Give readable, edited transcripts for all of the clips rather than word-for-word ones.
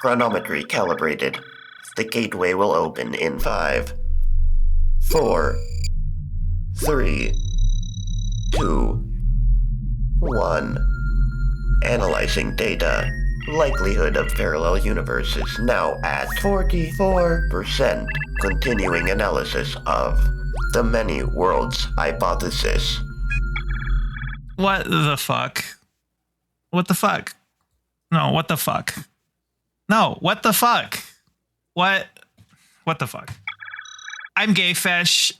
Chronometry calibrated. The gateway will open in 5, 4, 3, 2, 1. Analyzing data. Likelihood of parallel universes now at 44%. Continuing analysis of the many worlds hypothesis. What the fuck? What the fuck? No, what the fuck? No, what the fuck? What the fuck? I'm Gayfesh.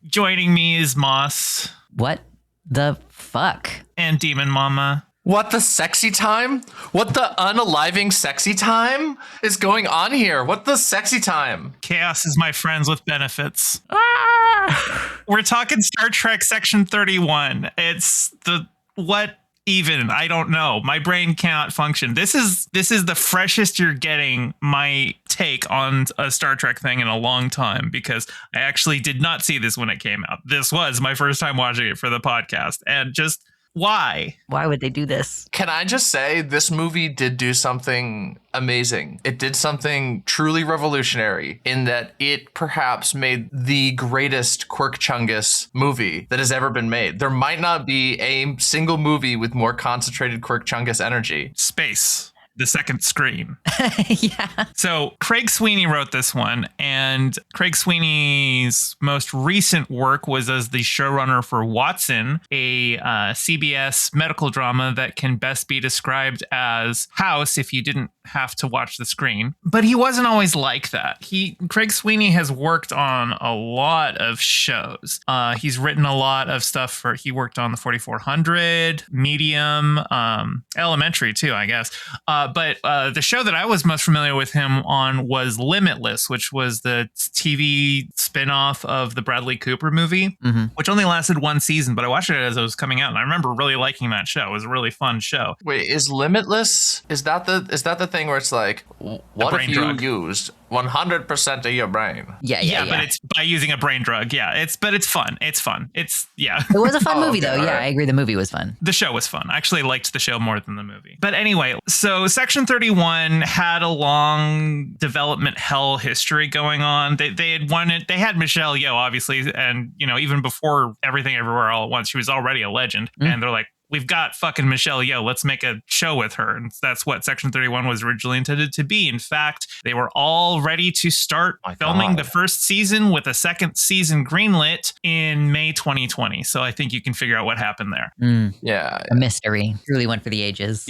Joining me is Moss. What the fuck? And DemonMama. What the sexy time? What the unaliving sexy time is going on here? What the sexy time? Chaos is my friends with benefits. We're talking Star Trek Section 31. It's the what even? I don't know. My brain cannot function. This is the freshest you're getting my take on a Star Trek thing in a long time, because I actually did not see this when it came out. This was my first time watching it for the podcast, and just why? Why would they do this? Can I just say, this movie did do something amazing. It did something truly revolutionary in that it perhaps made the greatest Quirk-Chungus movie that has ever been made. There might not be a single movie with more concentrated Quirk-Chungus energy. Space. The second screen. Yeah. So Craig Sweeney wrote this one, and Craig Sweeney's most recent work was as the showrunner for Watson, a CBS medical drama that can best be described as House if you didn't have to watch the screen. But he wasn't always like that. Craig Sweeney has worked on a lot of shows. He's written a lot of stuff he worked on the 4400, Medium, Elementary too, I guess. But the show that I was most familiar with him on was Limitless, which was the TV spinoff of the Bradley Cooper movie, which only lasted one season, but I watched it as it was coming out, and I remember really liking that show. It was a really fun show. Wait, is Limitless, is that the thing where it's like, what if you used 100% of your brain? Yeah, but it's by using a brain drug. Yeah, it's fun. It's fun. It was a fun movie though. Right. Yeah, I agree. The movie was fun. The show was fun. I actually liked the show more than the movie. But anyway, so Section 31 had a long development hell history going on. They had Michelle Yeoh, obviously, and even before Everything Everywhere All at Once, she was already a legend. And they're like, we've got fucking Michelle Yeoh. Let's make a show with her. And that's what Section 31 was originally intended to be. In fact, they were all ready to start filming the first season with a second season greenlit in May 2020. So I think you can figure out what happened there. Yeah. A mystery. Truly went for the ages.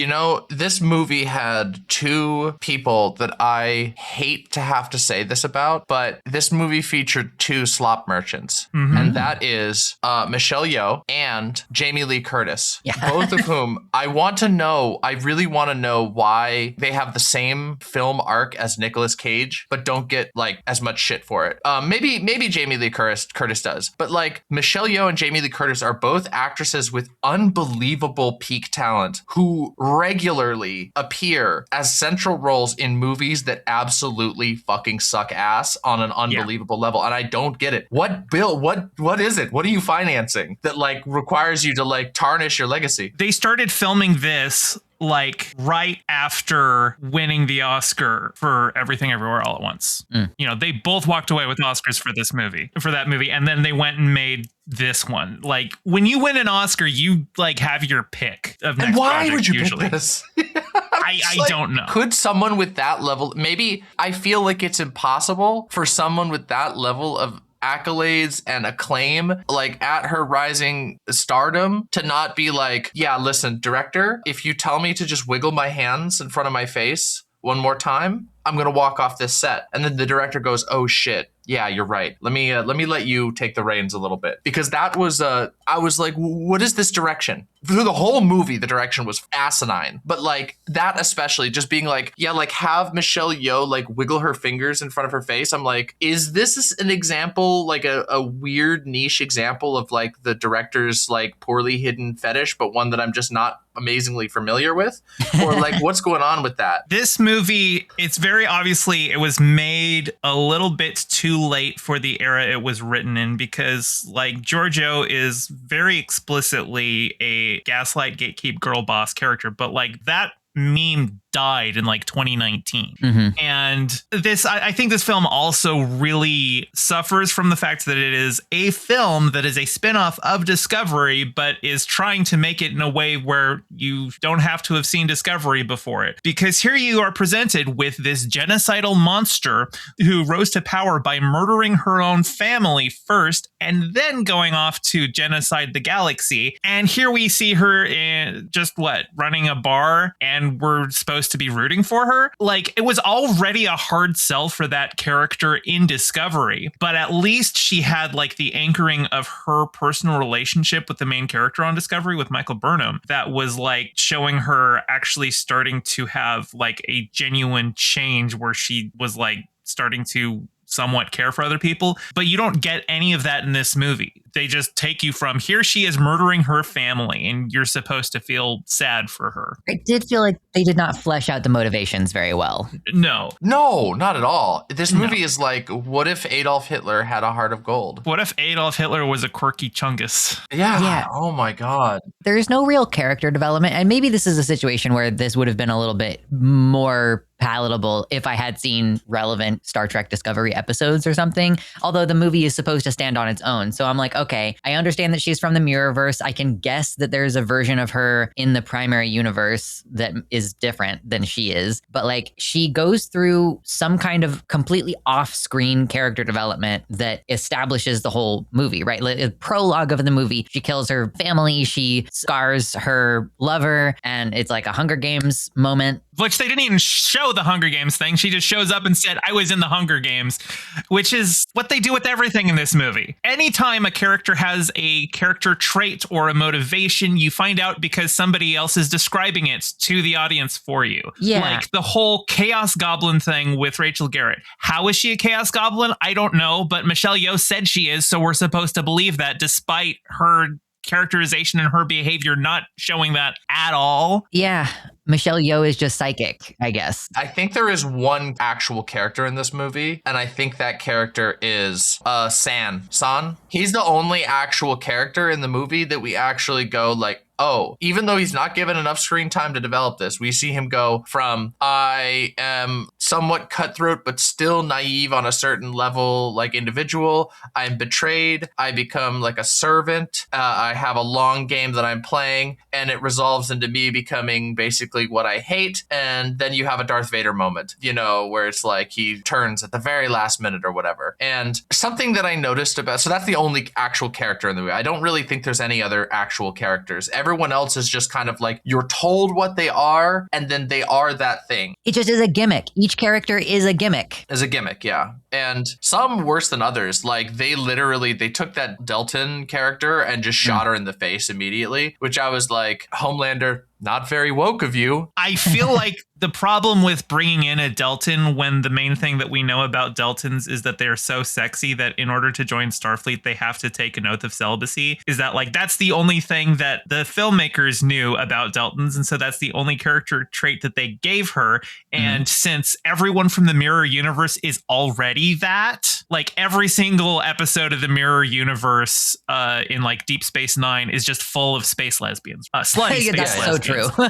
This movie had two people that I hate to have to say this about, but this movie featured two slop merchants. And that is Michelle Yeoh and Jamie Lee Curtis. Yeah. Both of whom I really want to know why they have the same film arc as Nicolas Cage, but don't get as much shit for it. Maybe Jamie Lee Curtis does, but Michelle Yeoh and Jamie Lee Curtis are both actresses with unbelievable peak talent who regularly appear as central roles in movies that absolutely fucking suck ass on an unbelievable level. And I don't get it. What is it? What are you financing that requires you to tarnish your legacy? They started filming this right after winning the Oscar for Everything Everywhere All at Once. They both walked away with Oscars for that movie, and then they went and made this one. When you win an Oscar, you have your pick of next project. Why would you usually pick this? I don't know. Could someone with that level, maybe I feel like it's impossible for someone with that level of accolades and acclaim, at her rising stardom, to not be yeah, listen, director, if you tell me to just wiggle my hands in front of my face one more time, I'm going to walk off this set. And then the director goes, oh shit. Yeah, you're right. Let me let you take the reins a little bit, because that was I was like, what is this direction? Through the whole movie, the direction was asinine, but that especially, just being have Michelle Yeoh wiggle her fingers in front of her face. I'm like, is this an example, a weird niche example of the director's poorly hidden fetish, but one that I'm just not amazingly familiar with, or what's going on with that? This movie, it's very obviously it was made a little bit too late for the era it was written in, because Giorgio is very explicitly a gaslight gatekeep girl boss character, but that meme died in like 2019. Mhm. And this, I think this film also really suffers from the fact that it is a film that is a spin-off of Discovery, but is trying to make it in a way where you don't have to have seen Discovery before it. Because here you are presented with this genocidal monster who rose to power by murdering her own family first and then going off to genocide the galaxy. And here we see her in just running a bar, and we're supposed to be rooting for her. Like, it was already a hard sell for that character in Discovery, but at least she had like the anchoring of her personal relationship with the main character on Discovery, with Michael Burnham, that was like showing her actually starting to have like a genuine change where she was like starting to somewhat care for other people. But you don't get any of that in this movie. They just take you from here she is murdering her family and you're supposed to feel sad for her. I did feel like they did not flesh out the motivations very well. No, not at all. This movie is like, what if Adolf Hitler had a heart of gold? What if Adolf Hitler was a quirky chungus? Yeah. Oh my God. There's no real character development. And maybe this is a situation where this would have been a little bit more palatable if I had seen relevant Star Trek Discovery episodes or something. Although the movie is supposed to stand on its own. So I'm like, okay, I understand that she's from the Mirrorverse. I can guess that there's a version of her in the primary universe that is different than she is. But like, she goes through some kind of completely off-screen character development that establishes the whole movie, right? Like, the prologue of the movie, she kills her family, she scars her lover, and it's like a Hunger Games moment. Which they didn't even show the Hunger Games thing. She just shows up and said, I was in the Hunger Games, which is what they do with everything in this movie. Anytime a character has a character trait or a motivation, you find out because somebody else is describing it to the audience for you. Yeah. Like the whole Chaos Goblin thing with Rachel Garrett. How is she a Chaos Goblin? I don't know, but Michelle Yeoh said she is, so we're supposed to believe that despite her characterization and her behavior not showing that at all. Yeah. Michelle Yeoh is just psychic, I guess. I think there is one actual character in this movie, and I think that character is San. He's the only actual character in the movie that we actually go like, oh, even though he's not given enough screen time to develop this, we see him go from, I am somewhat cutthroat, but still naive on a certain level, like individual. I'm betrayed. I become like a servant. I have a long game that I'm playing, and it resolves into me becoming basically what I hate. And then you have a Darth Vader moment, you know, where it's like he turns at the very last minute or whatever. And something that I noticed about, so that's the only actual character in the movie. I don't really think there's any other actual characters. Everyone else is just kind of like, you're told what they are, and then they are that thing. It just is a gimmick. Each character is a gimmick. Is a gimmick, yeah. And some worse than others. Like, they took that Delton character and just shot her in the face immediately, which I was like, Homelander, not very woke of you. I feel like the problem with bringing in a Delton when the main thing that we know about Deltons is that they're so sexy that in order to join Starfleet, they have to take an oath of celibacy, is that like that's the only thing that the filmmakers knew about Deltons. And so that's the only character trait that they gave her. And since everyone from the Mirror Universe is already that, like every single episode of the Mirror Universe in like Deep Space Nine is just full of space lesbians. Slutty space That's lesbians. so true.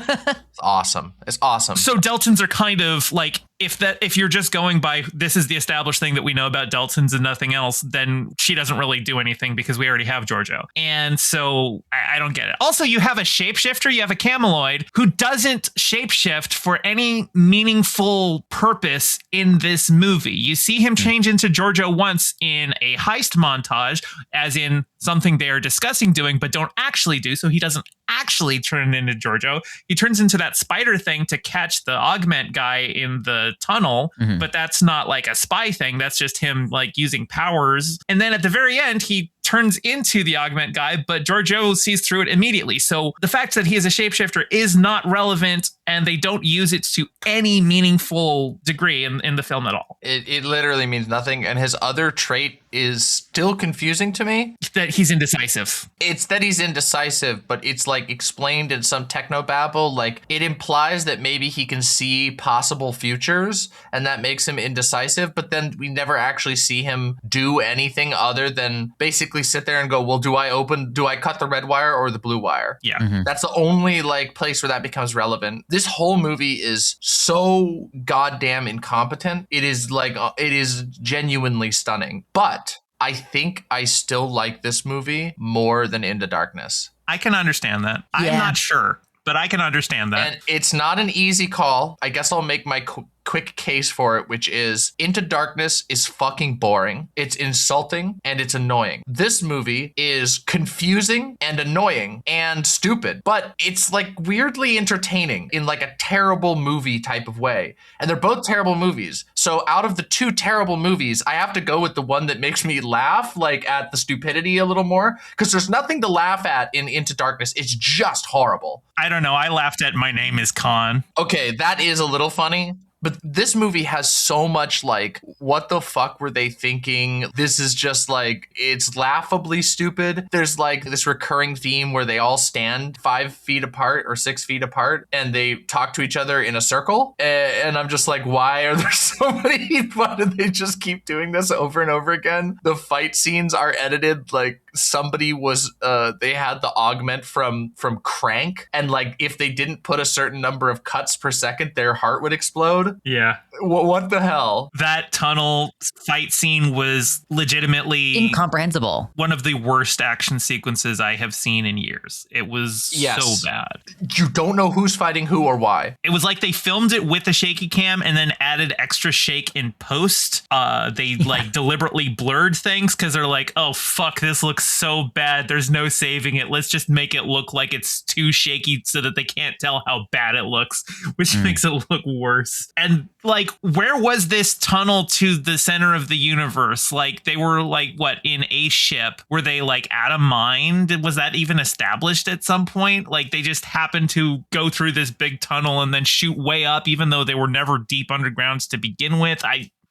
It's awesome. It's awesome. So Deltons are kind of like, if you're just going by this is the established thing that we know about Deltons and nothing else, then she doesn't really do anything because we already have Giorgio. And so I don't get it. Also, you have a shapeshifter, you have a Cameloid who doesn't shapeshift for any meaningful purpose in this movie. You see him change into Giorgio once in a heist montage, as in something they are discussing doing, but don't actually do. So he doesn't actually turn into Giorgio. He turns into that spider thing to catch the augment guy in the tunnel, but that's not like a spy thing. That's just him like using powers. And then at the very end, he turns into the augment guy, but Giorgio sees through it immediately. So the fact that he is a shapeshifter is not relevant, and they don't use it to any meaningful degree in the film at all. It literally means nothing. And his other trait is still confusing to me. That he's indecisive. It's that he's indecisive, but it's like explained in some technobabble. Like it implies that maybe he can see possible futures and that makes him indecisive, but then we never actually see him do anything other than basically basically sit there and go, well, do I cut the red wire or the blue wire? Yeah. Mhm. That's the only like place where that becomes relevant. This whole movie is so goddamn incompetent. It is genuinely stunning. But I think I still like this movie more than Into Darkness. I can understand that. I'm Yeah. not sure, but I can understand that. And it's not an easy call. I guess I'll make my quick case for it, which is Into Darkness is fucking boring. It's insulting and it's annoying. This movie is confusing and annoying and stupid, but it's like weirdly entertaining in like a terrible movie type of way. And they're both terrible movies. So out of the two terrible movies, I have to go with the one that makes me laugh, like at the stupidity a little more, because there's nothing to laugh at in Into Darkness. It's just horrible. I don't know. I laughed at My Name is Khan. Okay, that is a little funny. But this movie has so much like, what the fuck were they thinking? This is just like, it's laughably stupid. There's like this recurring theme where they all stand 5 feet apart or 6 feet apart and they talk to each other in a circle. And I'm just like, why are there so many? Why do they just keep doing this over and over again? The fight scenes are edited like somebody was, they had the augment from Crank. And like, if they didn't put a certain number of cuts per second, their heart would explode. Yeah. What the hell? That tunnel fight scene was legitimately Incomprehensible. one of the worst action sequences I have seen in years. It was so bad. You don't know who's fighting who or why. It was like they filmed it with a shaky cam and then added extra shake in post. They like deliberately blurred things because they're like, oh, fuck, this looks so bad. There's no saving it. Let's just make it look like it's too shaky so that they can't tell how bad it looks, which makes it look worse. And like, where was this tunnel to the center of the universe? Like, they were like, what, in a ship? Were they like at a mine? Was that even established at some point? Like, they just happened to go through this big tunnel and then shoot way up, even though they were never deep undergrounds to begin with.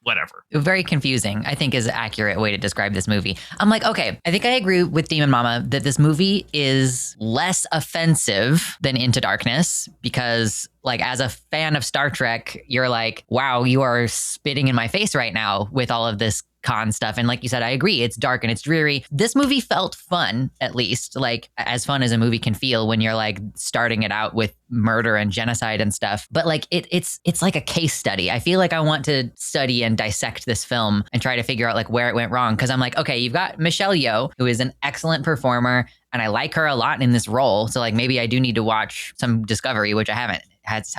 Whatever. Very confusing, I think, is an accurate way to describe this movie. I'm like, okay, I think I agree with DemonMama that this movie is less offensive than Into Darkness because, like, as a fan of Star Trek, you're like, wow, you are spitting in my face right now with all of this con stuff. And like you said, I agree. It's dark and it's dreary. This movie felt fun, at least, like as fun as a movie can feel when you're like starting it out with murder and genocide and stuff. But like it's like a case study. I feel like I want to study and dissect this film and try to figure out like where it went wrong. Cause I'm like, okay, you've got Michelle Yeoh, who is an excellent performer. And I like her a lot in this role. So like maybe I do need to watch some Discovery, which I haven't.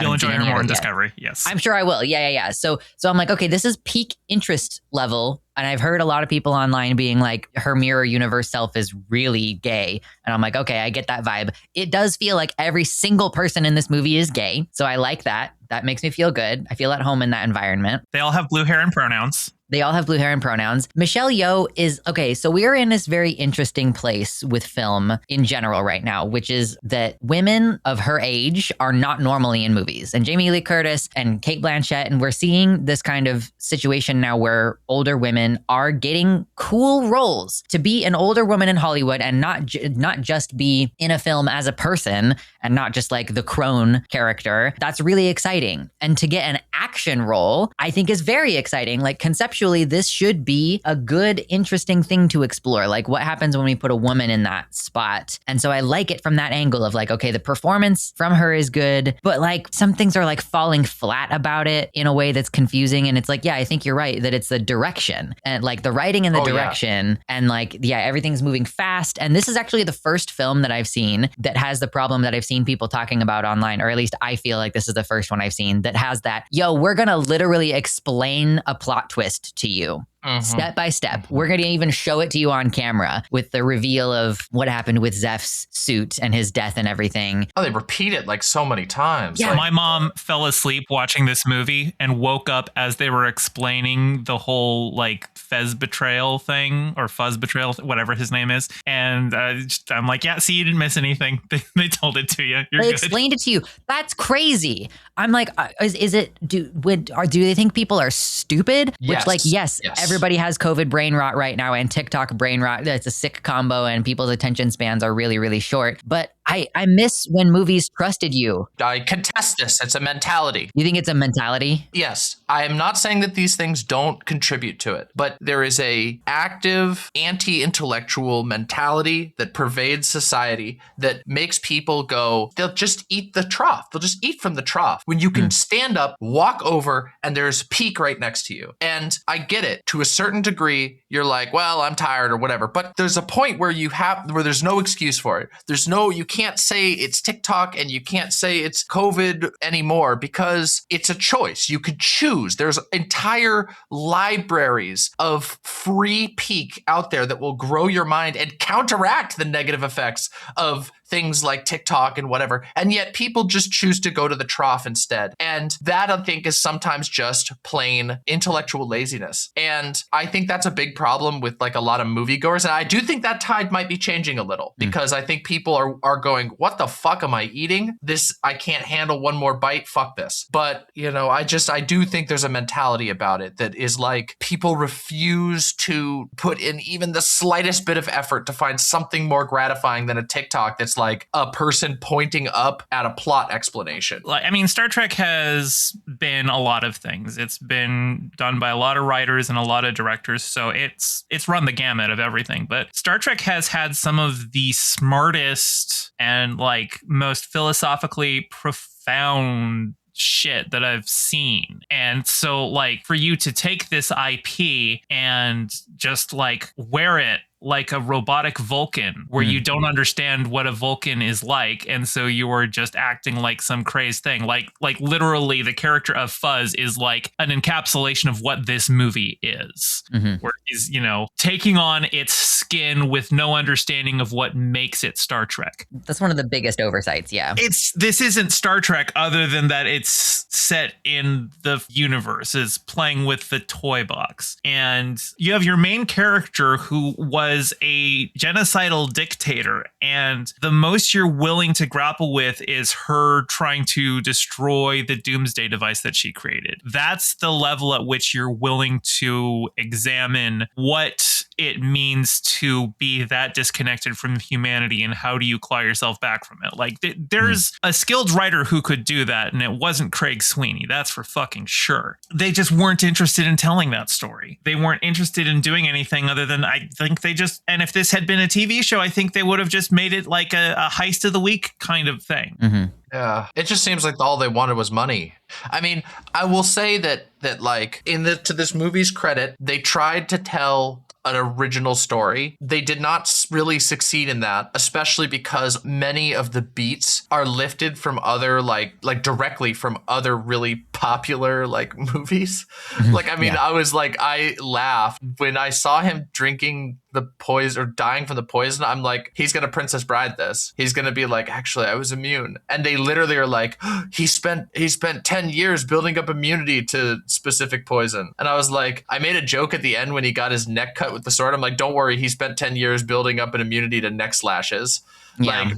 You'll enjoy her more in Discovery, yes. I'm sure I will. Yeah. So I'm like, okay, this is peak interest level. And I've heard a lot of people online being like, her mirror universe self is really gay. And I'm like, okay, I get that vibe. It does feel like every single person in this movie is gay. So I like that. That makes me feel good. I feel at home in that environment. They all have blue hair and pronouns. They all have blue hair and pronouns. Michelle Yeoh is, okay, so we are in this very interesting place with film in general right now, which is that women of her age are not normally in movies. And Jamie Lee Curtis and Cate Blanchett, and we're seeing this kind of situation now where older women are getting cool roles to be an older woman in Hollywood and not just be in a film as a person and not just like the crone character. That's really exciting. And to get an action role, I think is very exciting. Like conceptually, this should be a good, interesting thing to explore. Like what happens when we put a woman in that spot? And so I like it from that angle of like, okay, the performance from her is good, but like some things are like falling flat about it in a way that's confusing. And it's like, yeah, I think you're right that it's the direction and like the writing and the direction and like, yeah, everything's moving fast. And this is actually the first film that I've seen that has the problem that I've seen people talking about online, or at least I feel like this is the first one I've seen that has that, yo, we're going to literally explain a plot twist to you. Step by step. We're going to even show it to you on camera with the reveal of what happened with Zeph's suit and his death and everything. Oh, they repeat it like so many times. Yeah. Like, My mom fell asleep watching this movie and woke up as they were explaining the whole like Fez betrayal thing or Fuzz betrayal, whatever his name is. And I'm like, yeah, see, you didn't miss anything. They told it to you. You're They good. explained it to you. That's crazy. I'm like, is it, do they think people are stupid? Yes. Which like, yes, everybody has COVID brain rot right now and TikTok brain rot. That's a sick combo and people's attention spans are really, really short. But I miss when movies trusted you. I contest this. It's a mentality. You think it's a mentality? Yes, I am not saying that these things don't contribute to it, but there is a active anti-intellectual mentality that pervades society that makes people go, they'll just eat the trough. They'll just eat from the trough. When you can stand up, walk over, and there's peak right next to you. And I get it. To a certain degree, you're like, well, I'm tired or whatever. But there's a point where where there's no excuse for it. You can't say it's TikTok and you can't say it's COVID anymore because it's a choice. You could choose. There's entire libraries of free peak out there that will grow your mind and counteract the negative effects of things like TikTok and whatever. And yet people just choose to go to the trough instead. And that, I think, is sometimes just plain intellectual laziness. And I think that's a big problem with like a lot of moviegoers. And I do think that tide might be changing a little because I think people are going, what the fuck am I eating? I can't handle one more bite. Fuck this. But, I do think there's a mentality about it that is like people refuse to put in even the slightest bit of effort to find something more gratifying than a TikTok that's like a person pointing up at a plot explanation. Star Trek has been a lot of things. It's been done by a lot of writers and a lot of directors, so it's run the gamut of everything. But Star Trek has had some of the smartest and like most philosophically profound shit that I've seen. And so like for you to take this IP and just like wear it like a robotic Vulcan where you don't understand what a Vulcan is like, and so you are just acting like some crazed thing. Like literally the character of Fuzz is like an encapsulation of what this movie is. Where he's, taking on its skin with no understanding of what makes it Star Trek. That's one of the biggest oversights, yeah. This isn't Star Trek other than that it's set in the universe, is playing with the toy box. And you have your main character who was a genocidal dictator, and the most you're willing to grapple with is her trying to destroy the doomsday device that she created. That's the level at which you're willing to examine what it means to be that disconnected from humanity and how do you claw yourself back from it. Like there's a skilled writer who could do that, and it wasn't Craig Sweeney. That's for fucking sure. They just weren't interested in telling that story. They weren't interested in doing anything other than, I think they just, and if this had been a TV show, I think they would have just made it like a heist of the week kind of thing. Yeah, it just seems like all they wanted was money. I mean, I will say that like to this movie's credit, they tried to tell an original story. They did not really succeed in that, especially because many of the beats are lifted from other like directly from other really popular like movies. I laughed when I saw him drinking the poison or dying from the poison. I'm like, he's gonna Princess Bride this. He's gonna be like, actually, I was immune. And they literally are like, he spent 10 years building up immunity to specific poison. And I was like, I made a joke at the end when he got his neck cut with the sword. I'm like, don't worry, he spent 10 years building up an immunity to neck slashes.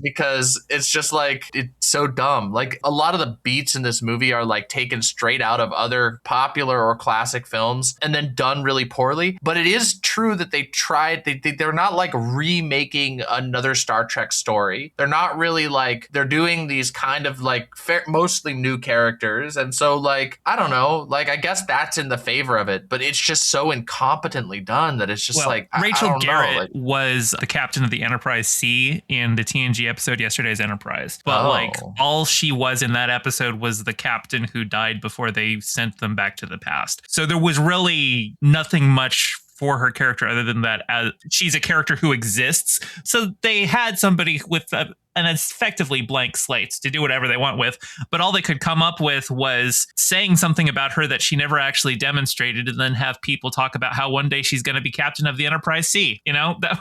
Because it's just like, it's so dumb. Like a lot of the beats in this movie are like taken straight out of other popular or classic films and then done really poorly. But it is true that they tried, they're not like remaking another Star Trek story. They're not really like, they're doing these kind of like mostly new characters. And so like, I don't know, like I guess that's in the favor of it, but it's just so incompetently done that it's just Rachel Garrett was the captain of the Enterprise C in the TNG episode Yesterday's Enterprise. But all she was in that episode was the captain who died before they sent them back to the past. So there was really nothing much for her character other than that she's a character who exists. So they had somebody with an effectively blank slate to do whatever they want with, but all they could come up with was saying something about her that she never actually demonstrated, and then have people talk about how one day she's going to be captain of the Enterprise C. That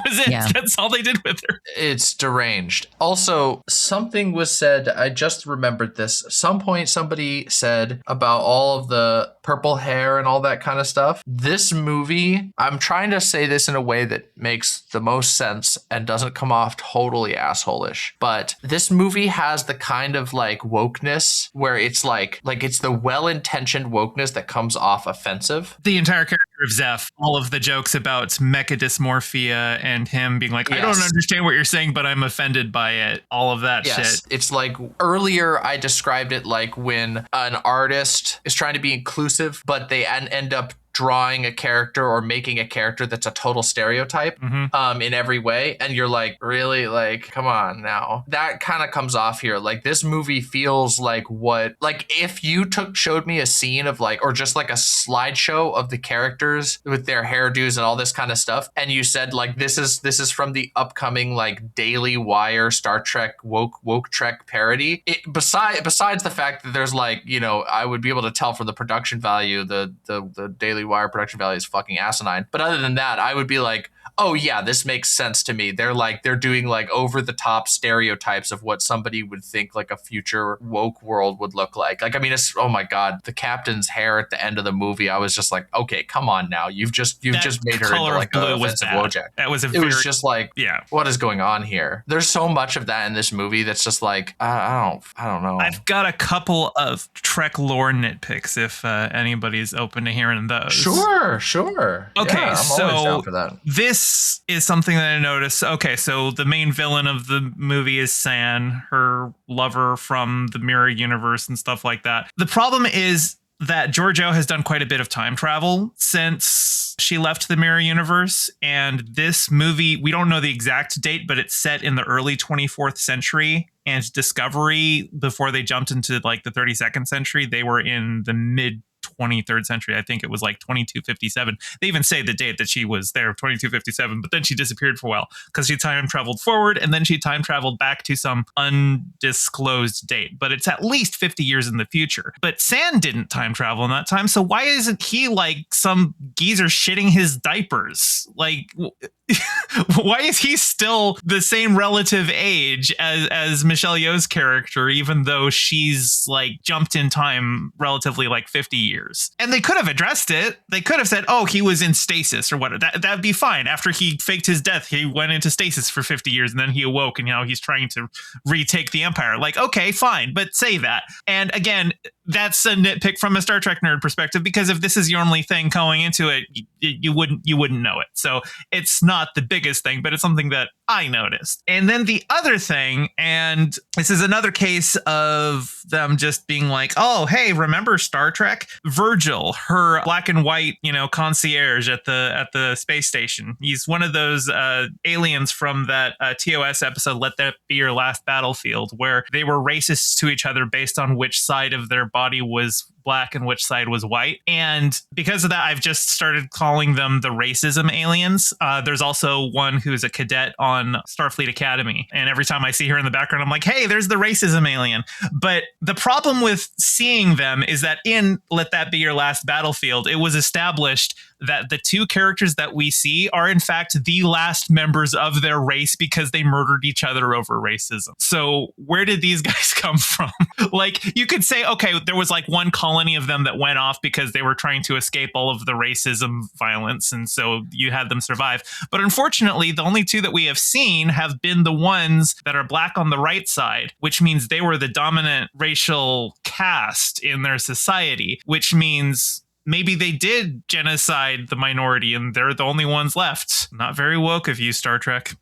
was it. Yeah. That's all they did with her. It's deranged. Also, something was said, I just remembered this. At some point, somebody said about all of the purple hair and all that kind of stuff. This movie, I'm trying to say this in a way that makes the most sense and doesn't come off totally asshole. asshole-ish. But this movie has the kind of like wokeness where it's like it's the well-intentioned wokeness that comes off offensive. The entire character of Zeph, all of the jokes about mecha dysmorphia and him being like, I don't understand what you're saying, but I'm offended by it. All of that shit. It's like earlier I described it like when an artist is trying to be inclusive, but they end up drawing a character or making a character that's a total stereotype in every way. And you're like, really? Like, come on now. That kind of comes off here. Like, this movie feels like if you showed me a scene of like, or just like a slideshow of the characters with their hairdos and all this kind of stuff, and you said like, this is from the upcoming like Daily Wire Star Trek woke Trek parody. Besides the fact that there's like, you know, I would be able to tell from the production value, the Daily Wire production value is fucking asinine. But other than that, I would be like, oh yeah, this makes sense to me. They're doing like over the top stereotypes of what somebody would think like a future woke world would look like. Like, I mean, it's, oh my God, the captain's hair at the end of the movie. I was just like, okay, come on now. You've just made her into like an offensive Wojak. It was just like, what is going on here? There's so much of that in this movie that's just like, I don't know. I've got a couple of Trek lore nitpicks if anybody's open to hearing those. Sure. Okay, yeah, I'm always down for that. This is something that I noticed. Okay, so the main villain of the movie is San, her lover from the mirror universe and stuff like that. The problem is that Giorgio has done quite a bit of time travel since she left the mirror universe. And this movie, we don't know the exact date, but it's set in the early 24th century. And Discovery, before they jumped into like the 32nd century, they were in the mid 23rd century. I think it was like 2257. They even say the date that she was there, 2257, but then she disappeared for a while because she time traveled forward and then she time traveled back to some undisclosed date. But it's at least 50 years in the future. But San didn't time travel in that time. So why isn't he like some geezer shitting his diapers? Like, why is he still the same relative age as Michelle Yeoh's character, even though she's like jumped in time relatively like 50 years? And they could have addressed it. They could have said, oh, he was in stasis or what. That'd be fine. After he faked his death, he went into stasis for 50 years and then he awoke and now he's trying to retake the Empire. Like, okay, fine, but say that. And again, that's a nitpick from a Star Trek nerd perspective, because if this is your only thing going into it, you wouldn't know it. So it's not the biggest thing, but it's something that I noticed. And then the other thing, and this is another case of them just being like, oh, hey, remember Star Trek? Virgil, her black and white, concierge at the space station. He's one of those aliens from that TOS episode, Let That Be Your Last Battlefield, where they were racist to each other based on which side of their body was black and which side was white. And because of that, I've just started calling them the racism aliens. There's also one who's a cadet on Starfleet Academy. And every time I see her in the background, I'm like, hey, there's the racism alien. But the problem with seeing them is that in Let That Be Your Last Battlefield, it was established that the two characters that we see are in fact the last members of their race because they murdered each other over racism. So where did these guys come from? Like, you could say, okay, there was like one colony of them that went off because they were trying to escape all of the racism violence, and so you had them survive. But unfortunately, the only two that we have seen have been the ones that are black on the right side, which means they were the dominant racial caste in their society, which means maybe they did genocide the minority and they're the only ones left. Not very woke of you, Star Trek.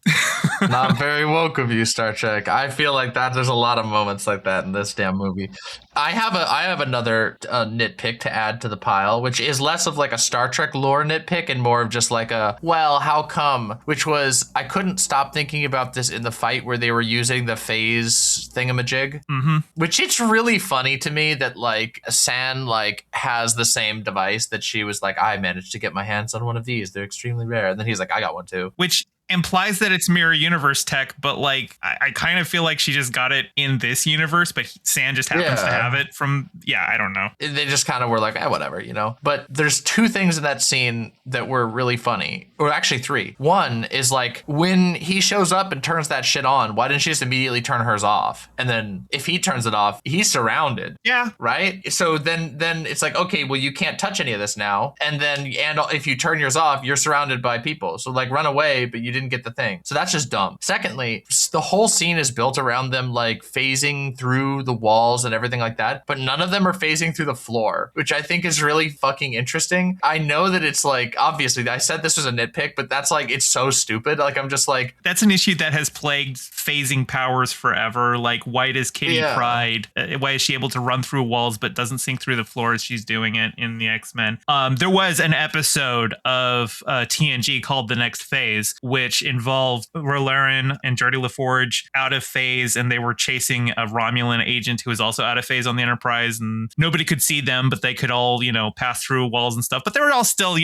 Not very woke of you, Star Trek. I feel like that there's a lot of moments like that in this damn movie. I have another nitpick to add to the pile, which is less of like a Star Trek lore nitpick and more of just like a, well, how come? Which was, I couldn't stop thinking about this in the fight where they were using the phase thingamajig, which it's really funny to me that like San like has the same device that she was like, I managed to get my hands on one of these. They're extremely rare. And then he's like, I got one too. Which implies that it's mirror universe tech, but like I kind of feel like she just got it in this universe, but San just happens to have it from, I don't know. They just kind of were like, whatever, But there's two things in that scene that were really funny, or actually three. One is like when he shows up and turns that shit on, why didn't she just immediately turn hers off? And then if he turns it off, he's surrounded. Yeah. Right? So then it's like, okay, well, you can't touch any of this now. And if you turn yours off, you're surrounded by people. So like run away, but you didn't didn't get the thing. So that's just dumb. Secondly, the whole scene is built around them like phasing through the walls and everything like that, but none of them are phasing through the floor, which I think is really fucking interesting. I know that it's like, obviously I said this was a nitpick, but that's like, it's so stupid. Like, I'm just like, that's an issue that has plagued phasing powers forever. Like, why does Kitty Pryde, why is she able to run through walls but doesn't sink through the floor as she's doing it in the X-Men? There was an episode of TNG called The Next Phase, which involved Rolaren and Geordi LaForge out of phase, and they were chasing a Romulan agent who was also out of phase on the Enterprise, and nobody could see them, but they could all, pass through walls and stuff, but they were all still,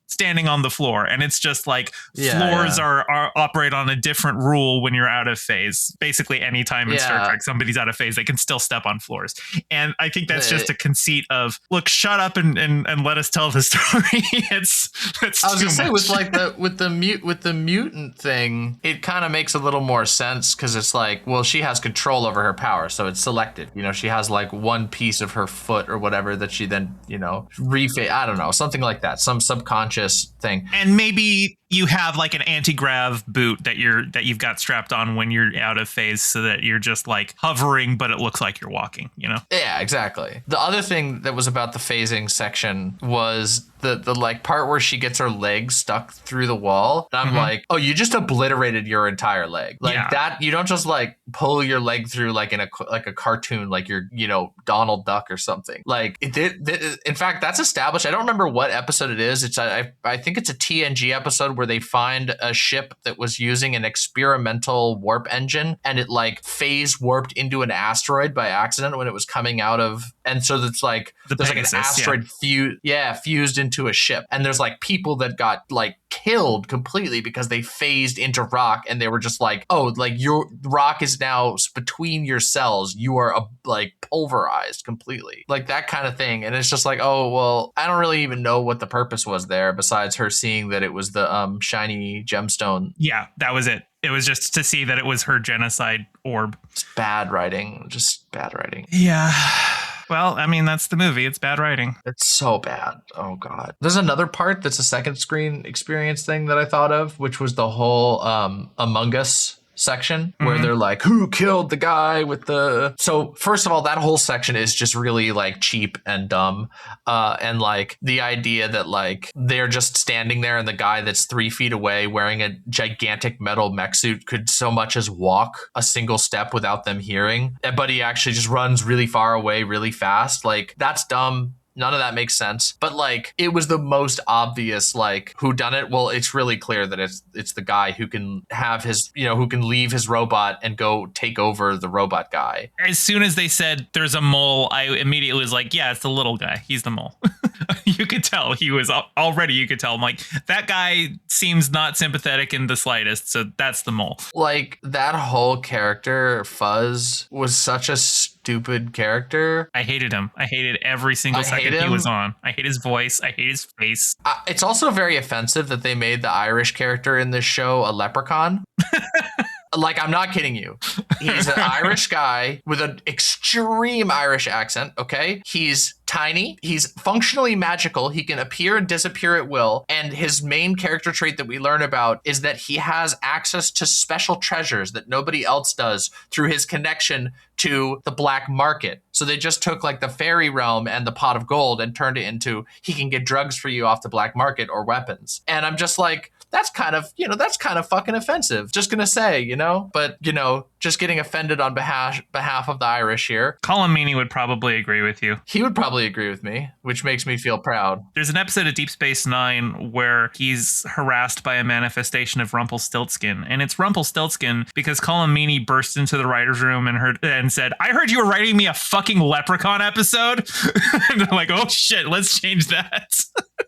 standing on the floor. And it's just like floors are operate on a different rule when you're out of phase. Basically, anytime in Star Trek somebody's out of phase, they can still step on floors. And I think that's just a conceit of, look, shut up and let us tell the story. it's I was too gonna say, much. with the mutant thing, it kind of makes a little more sense, because it's like, well, she has control over her power, so it's selected. She has like one piece of her foot or whatever that she then rephase. I don't know, something like that, some subconscious thing. And maybe you have like an anti-grav boot that you've got strapped on when you're out of phase, so that you're just like hovering, but it looks like you're walking, Yeah, exactly. The other thing that was about the phasing section was the like part where she gets her leg stuck through the wall. And I'm like, oh, you just obliterated your entire leg. Like that, you don't just like pull your leg through like in a cartoon, like you're, Donald Duck or something. Like it did. In fact, that's established. I don't remember what episode it is. It's I think it's a TNG episode where they find a ship that was using an experimental warp engine, and it like phase warped into an asteroid by accident when it was coming out of, and so it's like there's Pegasus, like an asteroid fused into a ship, and there's like people that got like killed completely because they phased into rock, and they were just like, oh, like your rock is now between your cells, you are like pulverized completely, like that kind of thing. And it's just like, oh well, I don't really even know what the purpose was there besides her seeing that it was the shiny gemstone. Yeah, that was it. It was just to see that it was her genocide orb. It's bad writing, just bad writing. Yeah. Well, I mean, that's the movie. It's bad writing. It's so bad. Oh, God. There's another part that's a second screen experience thing that I thought of, which was the whole Among Us section where they're like, who killed the guy with the... So first of all, that whole section is just really like cheap and dumb. And like the idea that like they're just standing there and the guy that's 3 feet away wearing a gigantic metal mech suit could so much as walk a single step without them hearing. But he actually just runs really far away really fast. Like that's dumb. None of that makes sense. But like, it was the most obvious, like, who done it? Well, it's really clear that it's the guy who can have his, who can leave his robot and go take over the robot guy. As soon as they said there's a mole, I immediately was like, yeah, it's the little guy. He's the mole. You could tell he was already, you could tell. I'm like, that guy seems not sympathetic in the slightest. So that's the mole. Like that whole character, Fuzz, was such a stupid character. I hated him. I hated every single second he was on. I hate his voice. I hate his face. It's also very offensive that they made the Irish character in this show a leprechaun. Like, I'm not kidding you. He's an Irish guy with an extreme Irish accent, okay? He's tiny. He's functionally magical. He can appear and disappear at will. And his main character trait that we learn about is that he has access to special treasures that nobody else does through his connection to the black market. So they just took like the fairy realm and the pot of gold and turned it into, he can get drugs for you off the black market or weapons. And I'm just like, that's kind of fucking offensive. Just gonna say, but just getting offended on behalf of the Irish here. Colin Meaney would probably agree with you. He would probably agree with me, which makes me feel proud. There's an episode of Deep Space Nine where he's harassed by a manifestation of Rumpelstiltskin, and it's Rumpelstiltskin because Colin Meaney burst into the writer's room and said, "I heard you were writing me a fucking Leprechaun episode." And they're like, "Oh shit, let's change that."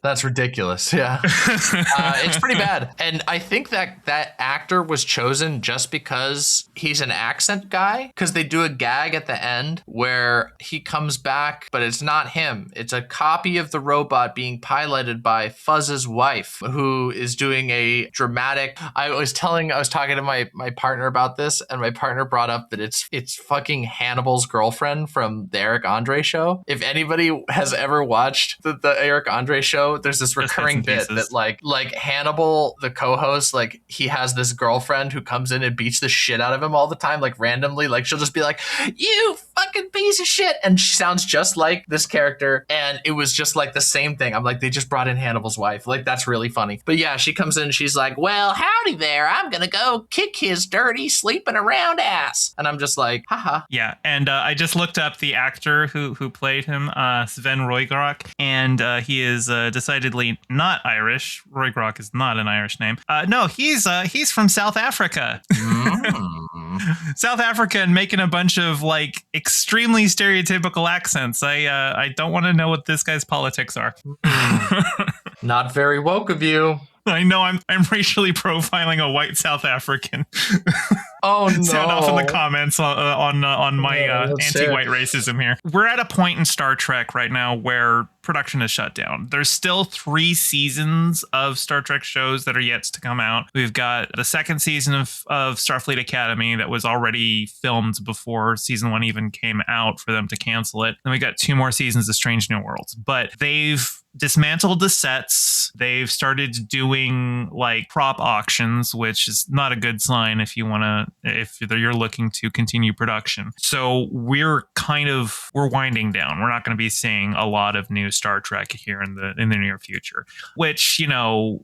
That's ridiculous. Yeah. It's pretty bad. And I think that actor was chosen just because he's an accent guy, because they do a gag at the end where he comes back, but it's not him. It's a copy of the robot being piloted by Fuzz's wife, who is doing a dramatic... I was talking to my partner about this, and my partner brought up that it's fucking Hannibal's girlfriend from the Eric Andre show. If anybody has ever watched the Eric Andre show, show, there's this recurring bit that like Hannibal, the co-host, like he has this girlfriend who comes in and beats the shit out of him all the time, like randomly. Like she'll just be like, "You fucking piece of shit," and she sounds just like this character. And it was just like the same thing. I'm like, they just brought in Hannibal's wife. Like that's really funny. But yeah, she comes in and she's like, "Well, howdy there. I'm gonna go kick his dirty sleeping around ass." And I'm just like, haha. Yeah, and I just looked up the actor who played him, Sven Roygrok, and he is decidedly not Irish. Roygrok is not an Irish name. No, he's from South Africa. South Africa, and making a bunch of like extremely stereotypical accents. I don't want to know what this guy's politics are. Not very woke of you. I know I'm racially profiling a white South African. Oh no! Sound off in the comments on my anti-white racism here. We're at a point in Star Trek right now where production is shut down. There's still 3 seasons of Star Trek shows that are yet to come out. We've got the 2nd season of Starfleet Academy that was already filmed before season 1 even came out for them to cancel it. Then we got 2 more seasons of Strange New Worlds, but they've dismantled the sets. They've started doing like prop auctions, which is not a good sign if you're looking to continue production. So we're winding down. We're not going to be seeing a lot of new Star Trek here in the near future, which,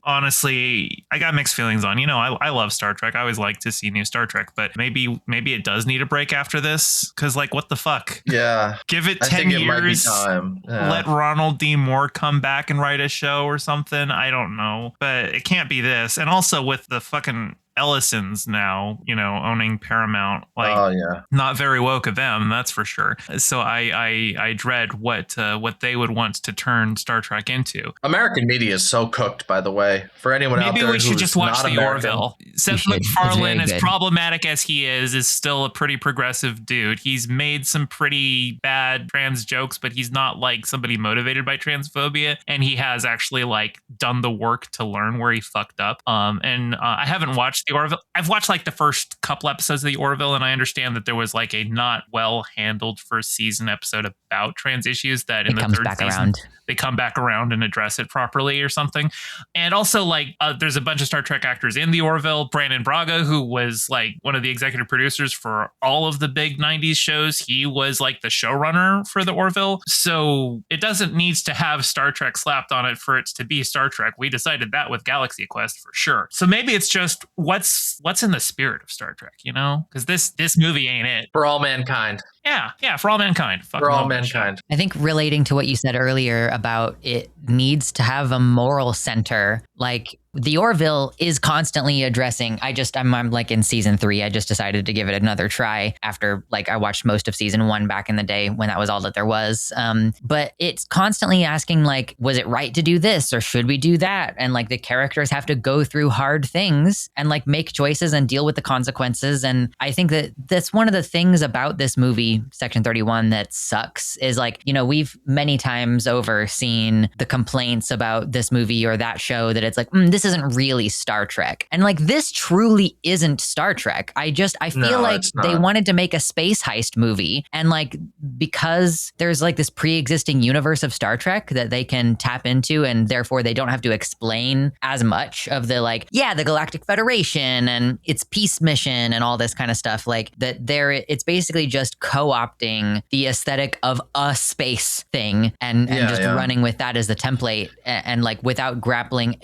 honestly, I got mixed feelings on. I love Star Trek. I always like to see new Star Trek, but maybe it does need a break after this, because like, what the fuck? Yeah. Give it 10 years. Might be time. Yeah. Let Ronald D. Moore come back and write a show or something. I don't know, but it can't be this. And also with the fucking Ellisons now, owning Paramount, not very woke of them, that's for sure. So I dread what they would want to turn Star Trek into. American media is so cooked, by the way. For anyone out there, maybe we should just watch the American. Orville. Seth MacFarlane, as problematic as he is still a pretty progressive dude. He's made some pretty bad trans jokes, but he's not like somebody motivated by transphobia, and he has actually like done the work to learn where he fucked up. I haven't watched the Orville. I've watched like the first couple episodes of the Orville, and I understand that there was like a not well handled first season episode about trans issues that in the 3rd season they come back around and address it properly or something. And also like there's a bunch of Star Trek actors in the Orville. Brandon Braga, who was like one of the executive producers for all of the big 90s shows, he was like the showrunner for the Orville. So it doesn't need to have Star Trek slapped on it for it to be Star Trek. We decided that with Galaxy Quest for sure. So maybe it's just what's in the spirit of Star Trek, because this movie ain't it. For all mankind. Yeah, for all mankind. For all mankind. I think relating to what you said earlier about it needs to have a moral center, like the Orville is constantly addressing. I'm like in season 3. I just decided to give it another try after like I watched most of season 1 back in the day when that was all that there was. But it's constantly asking like, was it right to do this or should we do that? And like the characters have to go through hard things and like make choices and deal with the consequences. And I think that's one of the things about this movie, Section 31, that sucks is like, we've many times over seen the complaints about this movie or that show that it's like, this isn't really Star Trek. And like, this truly isn't Star Trek. I feel like they wanted to make a space heist movie. And like, because there's like this pre-existing universe of Star Trek that they can tap into, and therefore they don't have to explain as much of the like, the Galactic Federation and its peace mission and all this kind of stuff, like that it's basically just co-opting the aesthetic of a space thing and running with that as the template and like without grappling,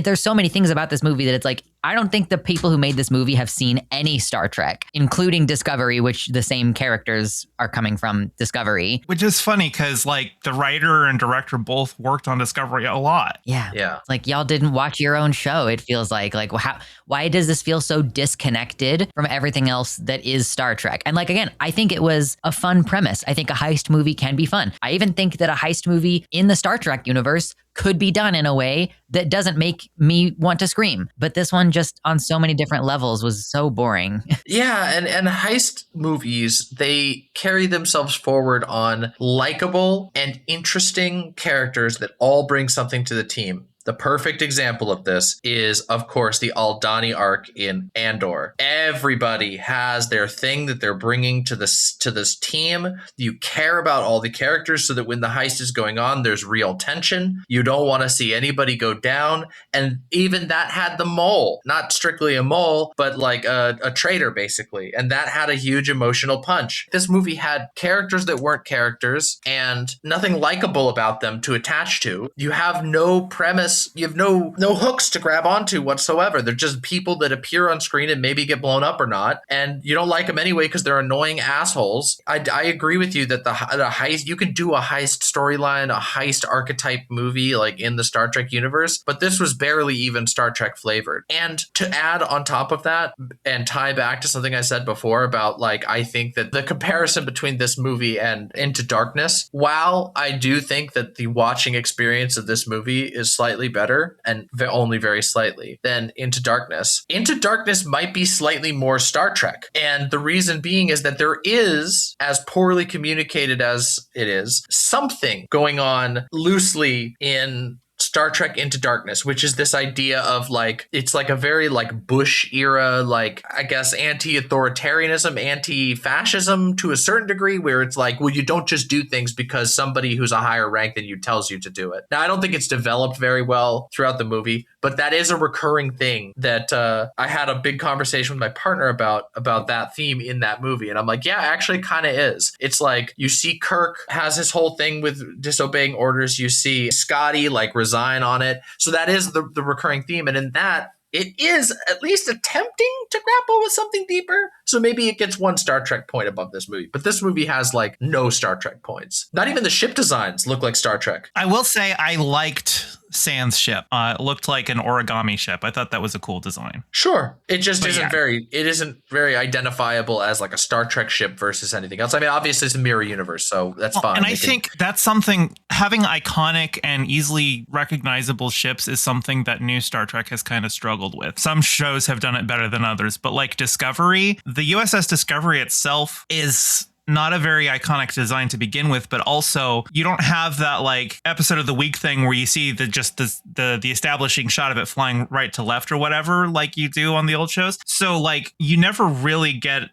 there's so many things about this movie that it's like, I don't think the people who made this movie have seen any Star Trek, including Discovery, which the same characters are coming from Discovery. Which is funny because like the writer and director both worked on Discovery a lot. Yeah. It's like y'all didn't watch your own show. It feels like why does this feel so disconnected from everything else that is Star Trek? And like, again, I think it was a fun premise. I think a heist movie can be fun. I even think that a heist movie in the Star Trek universe could be done in a way that doesn't make me want to scream. But this one just on so many different levels was so boring. Yeah, and heist movies, they carry themselves forward on likable and interesting characters that all bring something to the team. The perfect example of this is, of course, the Aldani arc in Andor. Everybody has their thing that they're bringing to this team. You care about all the characters so that when the heist is going on, there's real tension. You don't want to see anybody go down. And even that had the mole, not strictly a mole, but like a traitor, basically. And that had a huge emotional punch. This movie had characters that weren't characters and nothing likable about them to attach to. You have no premise. You have no hooks to grab onto whatsoever. They're just people that appear on screen and maybe get blown up or not. And you don't like them anyway because they're annoying assholes. I agree with you that the heist, you could do a heist storyline, a heist archetype movie like in the Star Trek universe, but this was barely even Star Trek flavored. And to add on top of that and tie back to something I said before about like, I think that the comparison between this movie and Into Darkness, while I do think that the watching experience of this movie is slightly better and only very slightly than Into Darkness might be slightly more Star Trek. And the reason being is that there is, as poorly communicated as it is, something going on loosely in Star Trek Into Darkness, which is this idea of like, it's like a very like Bush era, like I guess anti-authoritarianism, anti-fascism to a certain degree, where it's like, well, you don't just do things because somebody who's a higher rank than you tells you to do it. Now, I don't think it's developed very well throughout the movie, but that is a recurring thing that I had a big conversation with my partner about that theme in that movie. And I'm like, yeah, actually kind of is. It's like you see Kirk has his whole thing with disobeying orders. You see Scotty like resign on it. So that is the recurring theme. And in that, it is at least attempting to grapple with something deeper. So maybe it gets one Star Trek point above this movie. But this movie has like no Star Trek points. Not even the ship designs look like Star Trek. I will say I liked Sans ship. It looked like an origami ship. I thought that was a cool design. Sure. It just isn't very identifiable as like a Star Trek ship versus anything else. I mean, obviously it's a mirror universe, so that's fine. And I think that's something, having iconic and easily recognizable ships is something that new Star Trek has kind of struggled with. Some shows have done it better than others, but like Discovery, the USS Discovery itself is not a very iconic design to begin with, but also you don't have that like episode of the week thing where you see the establishing shot of it flying right to left or whatever, like you do on the old shows. So like you never really get,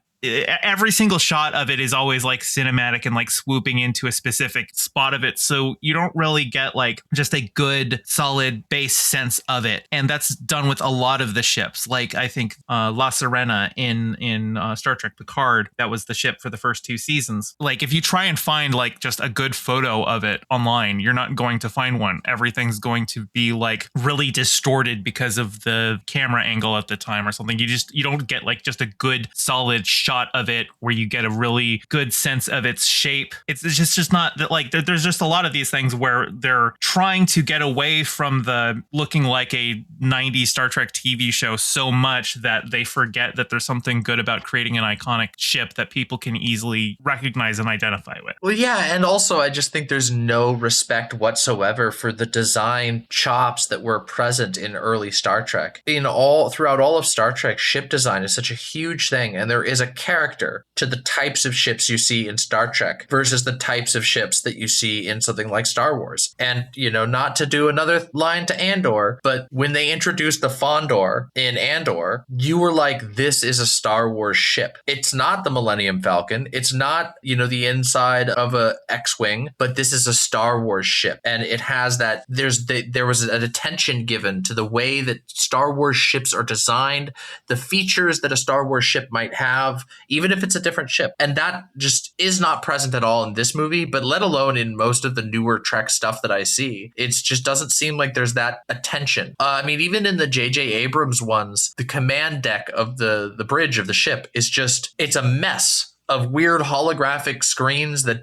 every single shot of it is always like cinematic and like swooping into a specific spot of it. So you don't really get like just a good solid base sense of it. And that's done with a lot of the ships. Like I think La Sirena in Star Trek Picard, that was the ship for the first 2 seasons. Like if you try and find like just a good photo of it online, you're not going to find one. Everything's going to be like really distorted because of the camera angle at the time or something. You don't get like just a good solid shot of it where you get a really good sense of its shape. It's just not that, like there's just a lot of these things where they're trying to get away from the looking like a 90s Star Trek TV show so much that they forget that there's something good about creating an iconic ship that people can easily recognize and identify with. Well, yeah, and also I just think there's no respect whatsoever for the design chops that were present in early Star Trek. Throughout all of Star Trek, ship design is such a huge thing, and there is a character to the types of ships you see in Star Trek versus the types of ships that you see in something like Star Wars. And, not to do another line to Andor, but when they introduced the Fondor in Andor, you were like, this is a Star Wars ship. It's not the Millennium Falcon. It's not, the inside of a X-Wing, but this is a Star Wars ship. And it has that, there was an attention given to the way that Star Wars ships are designed, the features that a Star Wars ship might have, even if it's a different ship. And that just is not present at all in this movie, but let alone in most of the newer Trek stuff that I see. It just doesn't seem like there's that attention. Even in the J.J. Abrams ones, the command deck of the bridge of the ship is it's a mess of weird holographic screens there's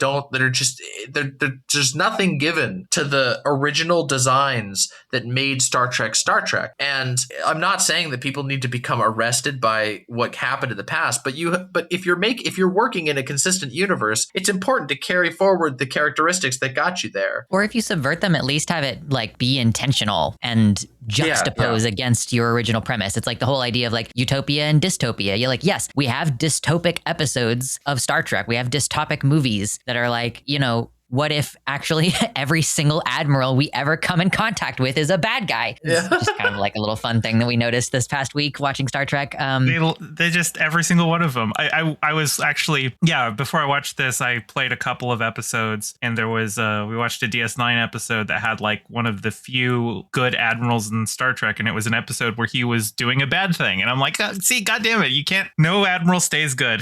nothing given to the original designs that made Star Trek Star Trek. And I'm not saying that people need to become arrested by what happened in the past, but if you're working in a consistent universe, it's important to carry forward the characteristics that got you there. Or if you subvert them, at least have it like be intentional and juxtapose against your original premise. It's like the whole idea of like utopia and dystopia. You're like, yes, we have dystopic episodes of Star Trek. We have dystopic movies that are like, what if actually every single admiral we ever come in contact with is a bad guy? It's just kind of like a little fun thing that we noticed this past week watching Star Trek. They just, every single one of them. I was actually, before I watched this, I played a couple of episodes, and there was, we watched a DS9 episode that had like one of the few good admirals in Star Trek, and it was an episode where he was doing a bad thing. And I'm like, see, goddamn it, you can't, no admiral stays good.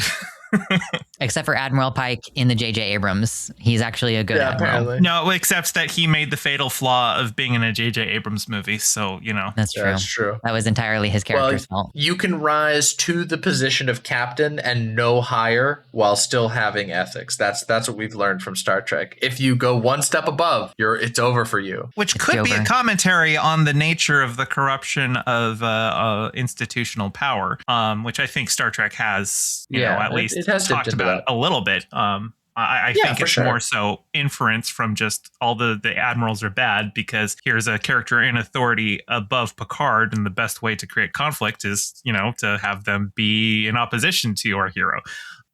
Except for Admiral Pike in the J.J. Abrams. He's actually a good admiral. Apparently. No, except that he made the fatal flaw of being in a J.J. Abrams movie. So, you know. That's true. That's true. That was entirely his character's fault. You can rise to the position of captain and no higher while still having ethics. That's what we've learned from Star Trek. If you go one step above, it's over for you. Which could be a commentary on the nature of the corruption of institutional power, which I think Star Trek has, you know, at least it has talked about a little bit. I think it's more so inference from just all the admirals are bad because here's a character in authority above Picard, and the best way to create conflict is, you know, to have them be in opposition to your hero.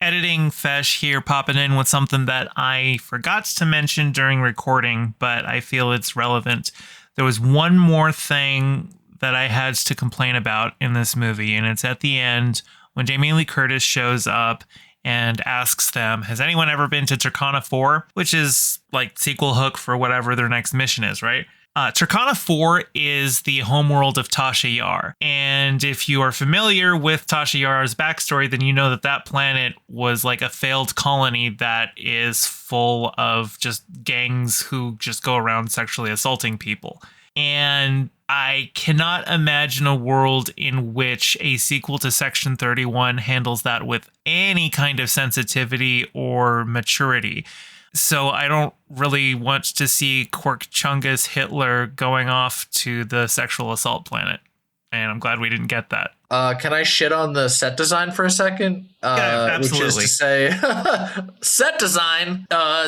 Editing Fesh here popping in with something that I forgot to mention during recording, but I feel it's relevant. There was one more thing that I had to complain about in this movie, and it's at the end when Jamie Lee Curtis shows up and asks them, has anyone ever been to Turkana 4? Which is like sequel hook for whatever their next mission is, right? Turkana 4 is the homeworld of Tasha Yar. And if you are familiar with Tasha Yar's backstory, then you know that that planet was like a failed colony that is full of just gangs who just go around sexually assaulting people. And I cannot imagine a world in which a sequel to Section 31 handles that with any kind of sensitivity or maturity. So I don't really want to see Quark Chungus Hitler going off to the sexual assault planet. And I'm glad we didn't get that. Can I shit on the set design for a second? Yeah, absolutely. Which is to say, set design.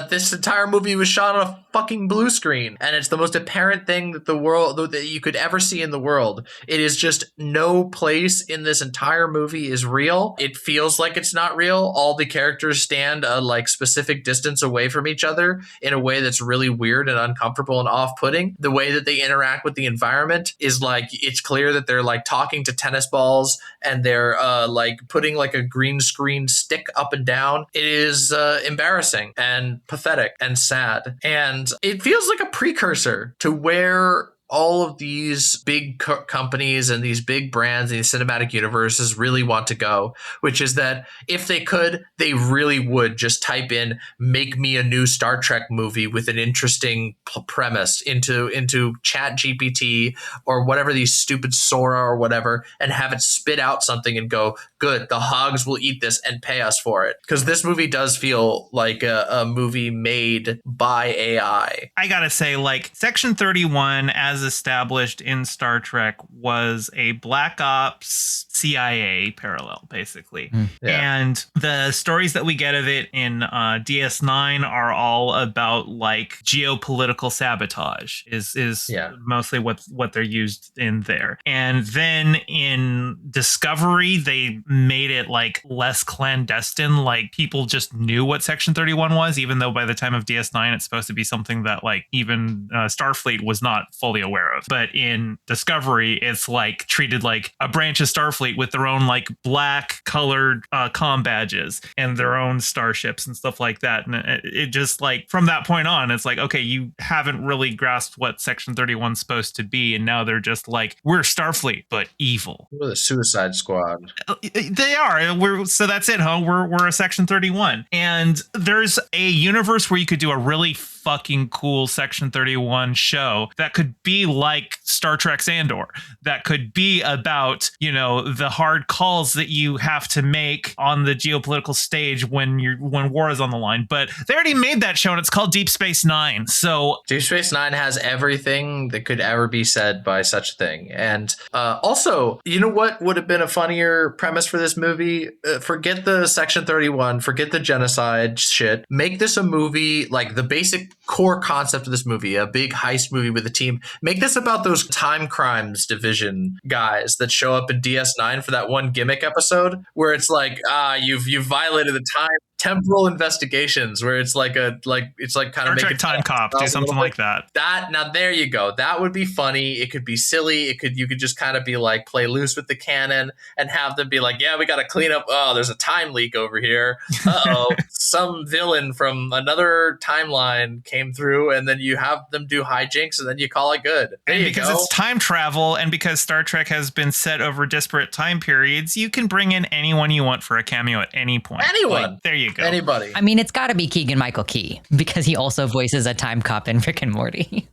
This entire movie was shot on a fucking blue screen, and it's the most apparent thing that you could ever see in the world. It is just no place in this entire movie is real. It feels like it's not real. All the characters stand a like specific distance away from each other in a way that's really weird and uncomfortable and off-putting. The way that they interact with the environment is like it's clear that they're like talking to tennis balls and they're like putting like a green screen stick up and down. It is embarrassing and pathetic and sad. And it feels like a precursor to where all of these big companies and these big brands and these cinematic universes really want to go, which is that if they could, they really would just type in, make me a new Star Trek movie with an interesting premise into Chat GPT or whatever, these stupid Sora or whatever, and have it spit out something and go, good, the hogs will eat this and pay us for it. Because this movie does feel like a movie made by AI. I gotta say, like, Section 31, as established in Star Trek, was a Black Ops CIA parallel, basically. And the stories that we get of it in DS9 are all about like geopolitical sabotage is mostly what they're used in there. And then in Discovery, they made it like less clandestine, like people just knew what Section 31 was, even though by the time of DS9 it's supposed to be something that like even Starfleet was not fully aware of. But in Discovery, it's like treated like a branch of Starfleet with their own like black colored comm badges and their own starships and stuff like that. And it just like from that point on, it's like, okay, you haven't really grasped what Section 31 is supposed to be, and now they're just like, we're Starfleet but evil. We're the Suicide Squad. They are. So that's it, huh? We're a Section 31. And there's a universe where you could do a really fucking cool Section 31 show that could be like Star Trek's Andor, that could be about, you know, the hard calls that you have to make on the geopolitical stage when war is on the line. But they already made that show, and it's called Deep Space Nine. So Deep Space Nine has everything that could ever be said by such a thing. And also, you know what would have been a funnier premise for this movie? Forget the Section 31, forget the genocide shit. Make this a movie like the basic core concept of this movie, a big heist movie with a team. Make this about those time crimes division guys that show up in DS9 for that one gimmick episode where it's like, you've violated the time temporal investigations where it's like kind of Star Trek Time Cop, do something like that. Now there you go. That would be funny. It could be silly. You could just kind of be like play loose with the canon and have them be like, yeah, we got to clean up. Oh, there's a time leak over here. Uh-oh, some villain from another timeline came through, and then you have them do hijinks, and then you call it good. And because it's time travel, and because Star Trek has been set over disparate time periods, you can bring in anyone you want for a cameo at any point. Anyone. Like, there you go. Anybody. I mean, it's got to be Keegan-Michael Key because he also voices a time cop in Rick and Morty.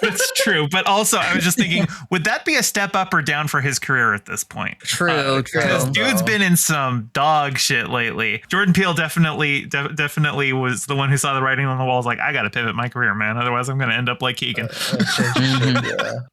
That's true. But also, I was just thinking, would that be a step up or down for his career at this point? True. Because dude's been in some dog shit lately. Jordan Peele definitely was the one who saw the writing on the wall. Was like, I got to pivot my career, man. Otherwise, I'm going to end up like Keegan.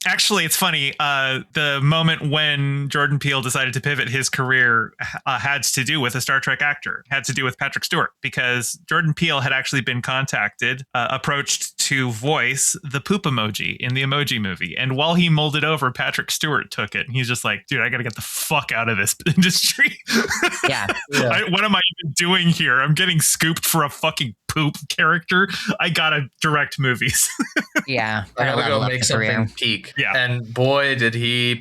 Actually, it's funny. The moment when Jordan Peele decided to pivot his career had to do with a Star Trek actor. Had to do with Patrick Stewart, because Jordan Peele had actually been contacted, approached to voice the poop emoji in the Emoji Movie. And while he molded over, Patrick Stewart took it. And he's just like, dude, I got to get the fuck out of this industry. Yeah. What am I even doing here? I'm getting scooped for a fucking poop character. I gotta direct movies. Yeah. I gotta go make something peak. Yeah. And boy did he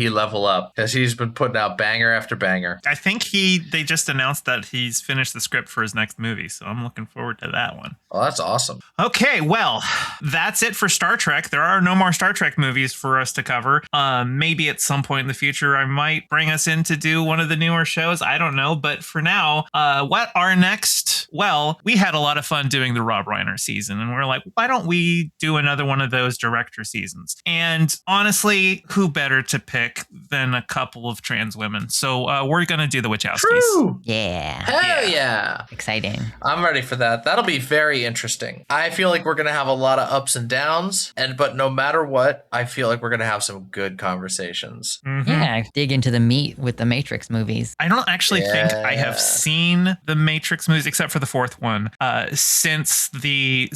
level up, because he's been putting out banger after banger. I think they just announced that he's finished the script for his next movie, so I'm looking forward to that one. Oh, that's awesome. Okay, well, that's it for Star Trek. There are no more Star Trek movies for us to cover. Maybe at some point in the future, I might bring us in to do one of the newer shows. I don't know. But for now, what are next? Well, we had a lot of fun doing the Rob Reiner season, and we're like, why don't we do another one of those director seasons? And honestly, who better to pick than a couple of trans women? So we're going to do the Wachowskis. True. Yeah. Hell yeah. Exciting. I'm ready for that. That'll be very interesting. I feel like we're going to have a lot of ups and downs, but no matter what, I feel like we're going to have some good conversations. Mm-hmm. Yeah. Dig into the meat with the Matrix movies. I don't actually think I have seen the Matrix movies, except for the fourth one, since the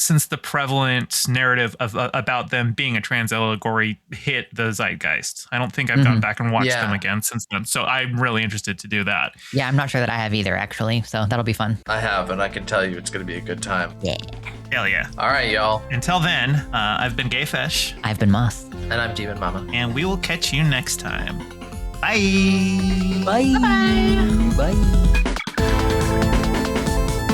prevalent narrative about them being a trans allegory hit the zeitgeist. I don't think I've gone back and watched them again since then. So I'm really interested to do that. Yeah, I'm not sure that I have either, actually. So that'll be fun. I have, and I can tell you it's going to be a good time. Yeah. Hell yeah. All right, y'all. Until then, I've been Gayfesh. I've been Moss. And I'm DemonMama. And we will catch you next time. Bye. Bye. Bye. Bye.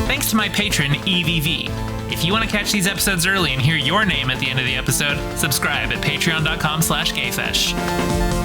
Thanks to my patron, EVV. If you want to catch these episodes early and hear your name at the end of the episode, subscribe at patreon.com/gayfesh.